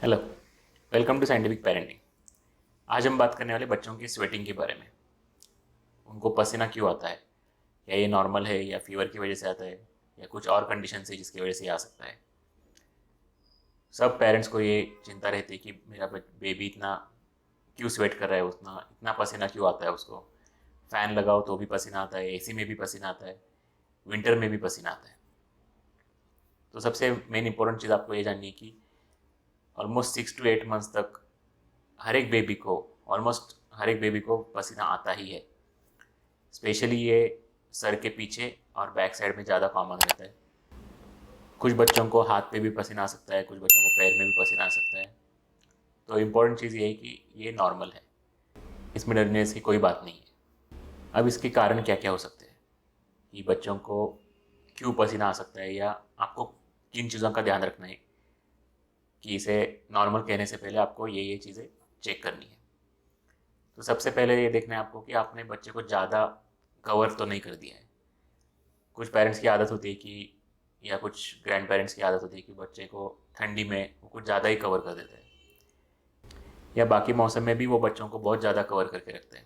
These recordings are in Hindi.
Hello, welcome to scientific parenting. आज हम बात करने वाले बच्चों की स्वेटिंग के बारे में। उनको पसीना क्यों आता है, या ये नॉर्मल है या फीवर की वजह से आता है, या कुछ और कंडीशन है जिसकी वजह से ये आ सकता है। सब पेरेंट्स को ये चिंता रहती है कि मेरा बेबी इतना क्यों स्वेट कर रहा है, उतना इतना पसीना क्यों आता है उसको। फ़ैन लगाओ तो भी पसीना आता है, एसी में भी पसीना आता है, विंटर में भी पसीना आता है। तो सबसे मेन इंपॉर्टेंट चीज़ आपको ये जाननी है कि ऑलमोस्ट 6 to 8 मंथ्स तक हर एक बेबी को ऑलमोस्ट हर एक बेबी को पसीना आता ही है। स्पेशली ये सर के पीछे और बैक साइड में ज़्यादा कॉमन रहता है। कुछ बच्चों को हाथ पे भी पसीना आ सकता है, कुछ बच्चों को पैर में भी पसीना आ सकता है। तो इम्पोर्टेंट चीज़ ये है कि ये नॉर्मल है, इसमें डरने की कोई बात नहीं है। अब इसके कारण क्या क्या हो सकते हैं कि बच्चों को क्यों पसीना आ सकता है, या आपको किन चीज़ों का ध्यान रखना है कि इसे नॉर्मल कहने से पहले आपको ये चीज़ें चेक करनी है। तो सबसे पहले ये देखना है आपको कि आपने बच्चे को ज़्यादा कवर तो नहीं कर दिया है। कुछ पेरेंट्स की आदत होती है कि, या कुछ ग्रैंड पेरेंट्स की आदत होती है कि बच्चे को ठंडी में वो कुछ ज़्यादा ही कवर कर देते हैं, या बाकी मौसम में भी वो बच्चों को बहुत ज़्यादा कवर करके रखते हैं।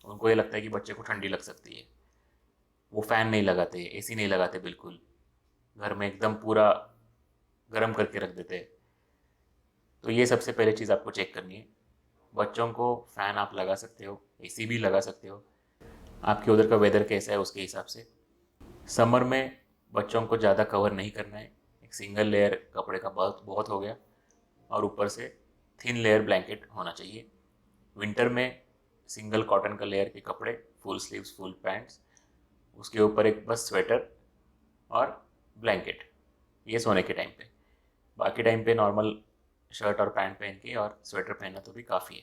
उनको ये लगता है कि बच्चे को ठंडी लग सकती है, वो फ़ैन नहीं लगाते, एसी नहीं लगाते, बिल्कुल घर में एकदम पूरा गर्म करके रख देते हैं। तो ये सबसे पहले चीज़ आपको चेक करनी है। बच्चों को फ़ैन आप लगा सकते हो, एसी भी लगा सकते हो, आपके उधर का वेदर कैसा है उसके हिसाब से। समर में बच्चों को ज़्यादा कवर नहीं करना है, एक सिंगल लेयर कपड़े का बहुत बहुत हो गया, और ऊपर से थिन लेयर ब्लैंकेट होना चाहिए। विंटर में सिंगल कॉटन का लेयर के कपड़े, फुल स्लीव्स फुल पैंट्स, उसके ऊपर एक बस स्वेटर और ब्लैंकेट, ये सोने के टाइम पे। बाकी टाइम पे नॉर्मल शर्ट और पैंट पहन के और स्वेटर पहनना तो भी काफ़ी है।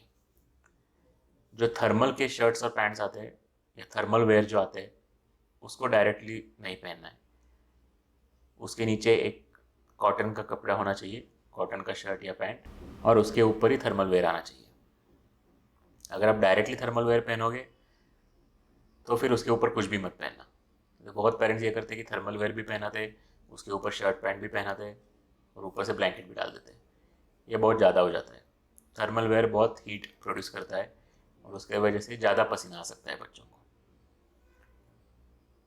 जो थर्मल के शर्ट्स और पैंट्स आते हैं, या थर्मल वेयर जो आते हैं, उसको डायरेक्टली नहीं पहनना है। उसके नीचे एक कॉटन का कपड़ा होना चाहिए, कॉटन का शर्ट या पैंट, और उसके ऊपर ही थर्मल वेयर आना चाहिए। अगर आप डायरेक्टली थर्मल वेयर पहनोगे तो फिर उसके ऊपर कुछ भी मत पहनना। तो बहुत पेरेंट्स ये करते हैं कि थर्मल वेयर भी पहनाते, उसके ऊपर शर्ट पैंट भी पहनाते, और ऊपर से ब्लैंकेट भी डाल देते। ये बहुत ज़्यादा हो जाता है। थर्मल वेयर बहुत हीट प्रोड्यूस करता है, और उसके वजह से ज़्यादा पसीना आ सकता है बच्चों को।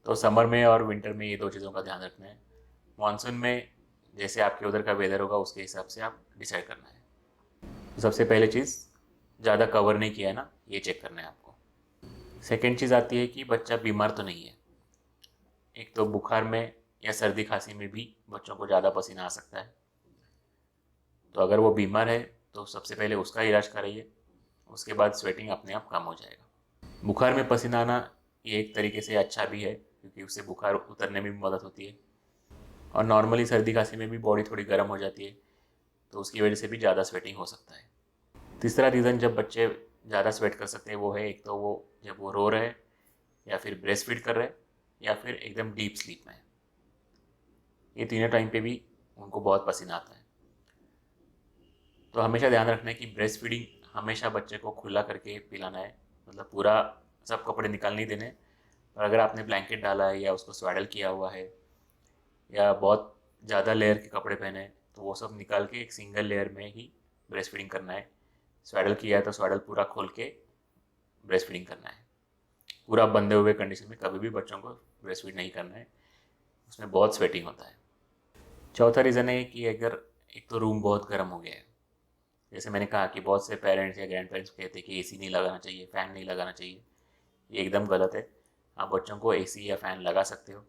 तो समर में और विंटर में ये दो चीज़ों का ध्यान रखना है। मानसून में जैसे आपके उधर का वेदर होगा उसके हिसाब से आप डिसाइड करना है। तो सबसे पहले चीज़, ज़्यादा कवर नहीं किया है ना, ये चेक करना है आपको। सेकेंड चीज़ आती है कि बच्चा बीमार तो नहीं है। एक तो बुखार में या सर्दी खांसी में भी बच्चों को ज़्यादा पसीना आ सकता है। तो अगर वो बीमार है तो सबसे पहले उसका इलाज कराइए, उसके बाद स्वेटिंग अपने आप कम हो जाएगा। बुखार में पसीना आना ये एक तरीके से अच्छा भी है, क्योंकि उससे बुखार उतरने में भी मदद होती है। और नॉर्मली सर्दी खांसी में भी बॉडी थोड़ी गर्म हो जाती है, तो उसकी वजह से भी ज़्यादा स्वेटिंग हो सकता है। तीसरा रीज़न जब बच्चे ज़्यादा स्वेट कर सकते हैं वो है, एक तो वो जब वो रो रहे हैं, या फिर ब्रेस्ट फीड कर रहे हैं, या फिर एकदम डीप स्लीप में है। ये तीनों टाइम पे भी उनको बहुत पसीना आता है। तो हमेशा ध्यान रखना है कि ब्रेस्ट फीडिंग हमेशा बच्चे को खुला करके पिलाना है, मतलब पूरा सब कपड़े निकाल नहीं देने। और अगर आपने ब्लैंकेट डाला है या उसको स्वेडल किया हुआ है, या बहुत ज़्यादा लेयर के कपड़े पहने हैं, तो वो सब निकाल के एक सिंगल लेयर में ही ब्रेस्ट फीडिंग करना है। स्वेडल किया है तो स्वेडल पूरा खोल के ब्रेस्ट फीडिंग करना है। पूरा बंधे हुए कंडीशन में कभी भी बच्चों को ब्रेस्ट फीड नहीं करना है, उसमें बहुत स्वेटिंग होता है। चौथा रीज़न है कि अगर एक तो रूम बहुत गर्म हो गया है, जैसे मैंने कहा कि बहुत से पेरेंट्स या ग्रैंड पेरेंट्स कहते हैं कि एसी नहीं लगाना चाहिए, फ़ैन नहीं लगाना चाहिए। ये एकदम गलत है। आप बच्चों को एसी या फ़ैन लगा सकते हो,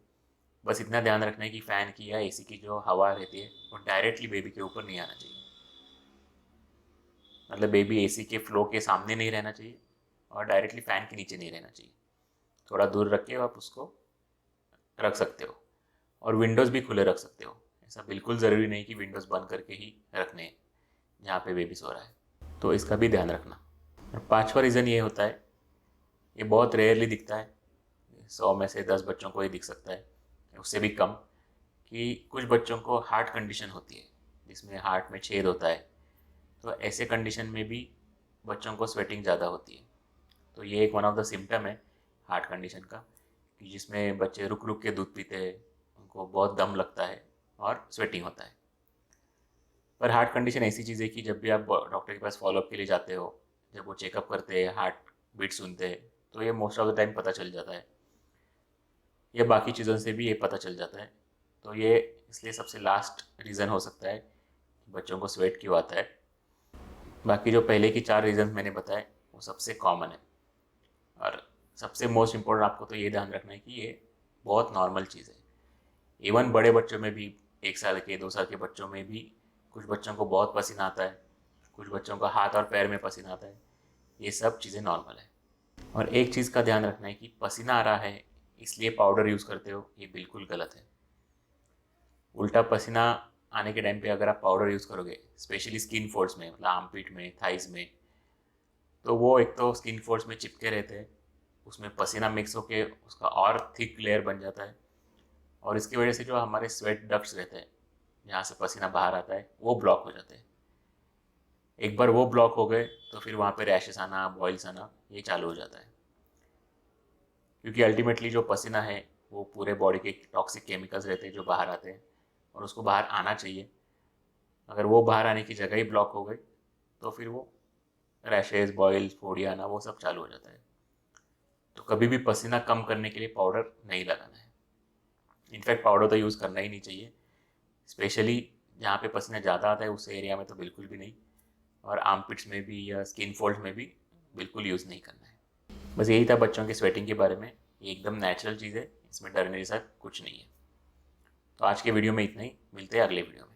बस इतना ध्यान रखना है कि फ़ैन की या एसी की जो हवा रहती है वो डायरेक्टली बेबी के ऊपर नहीं आना चाहिए। मतलब बेबी एसी के फ्लो के सामने नहीं रहना चाहिए, और डायरेक्टली फ़ैन के नीचे नहीं रहना चाहिए। थोड़ा दूर रख के आप उसको रख सकते हो, और विंडोज़ भी खुले रख सकते हो। ऐसा बिल्कुल ज़रूरी नहीं कि विंडोज़ बंद करके ही रखने हैं जहाँ पे बेबी सो रहा है। तो इसका भी ध्यान रखना। और पांचवा रीज़न ये होता है, ये बहुत रेयरली दिखता है, 100 में से 10 बच्चों को ही दिख सकता है, उससे भी कम, कि कुछ बच्चों को हार्ट कंडीशन होती है जिसमें हार्ट में छेद होता है। तो ऐसे कंडीशन में भी बच्चों को स्वेटिंग ज़्यादा होती है। तो ये एक वन ऑफ द सिम्टम है हार्ट कंडीशन का, कि जिसमें बच्चे रुक रुक के दूध पीते हैं, उनको बहुत दम लगता है और स्वेटिंग होता है। पर हार्ट कंडीशन ऐसी चीज़ है कि जब भी आप डॉक्टर के पास फॉलोअप के लिए जाते हो, जब वो चेकअप करते हैं, हार्ट बीट सुनते हैं, तो ये मोस्ट ऑफ द टाइम पता चल जाता है, या बाकी चीज़ों से भी ये पता चल जाता है। तो ये इसलिए सबसे लास्ट रीज़न हो सकता है कि बच्चों को स्वेट क्यों आता है। बाकी जो पहले की 4 रीज़न मैंने बताए वो सबसे कॉमन है, और सबसे मोस्ट इम्पोर्टेंट आपको तो ये ध्यान रखना है कि ये बहुत नॉर्मल चीज़ है। इवन बड़े बच्चों में भी, 1 साल के 2 साल के बच्चों में भी कुछ बच्चों को बहुत पसीना आता है, कुछ बच्चों का हाथ और पैर में पसीना आता है। ये सब चीज़ें नॉर्मल है। और एक चीज़ का ध्यान रखना है कि पसीना आ रहा है इसलिए पाउडर यूज़ करते हो, ये बिल्कुल गलत है। उल्टा पसीना आने के टाइम पे अगर आप पाउडर यूज़ करोगे, स्पेशली स्किन फोल्ड्स में, मतलब आर्मपिट में, थाइस में, तो वो एक तो स्किन फोल्ड्स में चिपके रहते हैं, उसमें पसीना मिक्स होके उसका और थिक लेयर बन जाता है, और इसकी वजह से जो हमारे स्वेट डक्ट्स रहते हैं, जहाँ से पसीना बाहर आता है, वो ब्लॉक हो जाते हैं। एक बार वो ब्लॉक हो गए तो फिर वहाँ पे रैशेस आना, बॉइल्स आना, ये चालू हो जाता है। क्योंकि अल्टीमेटली जो पसीना है वो पूरे बॉडी के टॉक्सिक केमिकल्स रहते हैं जो बाहर आते हैं, और उसको बाहर आना चाहिए। अगर वो बाहर आने की जगह ही ब्लॉक हो गई तो फिर वो रैशेज, बॉइल्स, फोड़िया आना, वो सब चालू हो जाता है। तो कभी भी पसीना कम करने के लिए पाउडर नहीं लगाना है। इनफैक्ट पाउडर तो यूज़ करना ही नहीं चाहिए, स्पेशली जहाँ पे पसीना ज़्यादा आता है उस एरिया में तो बिल्कुल भी नहीं, और आर्मपिट्स में भी या स्किन फोल्ड में भी बिल्कुल यूज़ नहीं करना है। बस यही था बच्चों के स्वेटिंग के बारे में। ये एकदम नेचुरल चीज़ है, इसमें डरने जैसा कुछ नहीं है। तो आज के वीडियो में इतना ही, मिलते हैं अगले वीडियो में।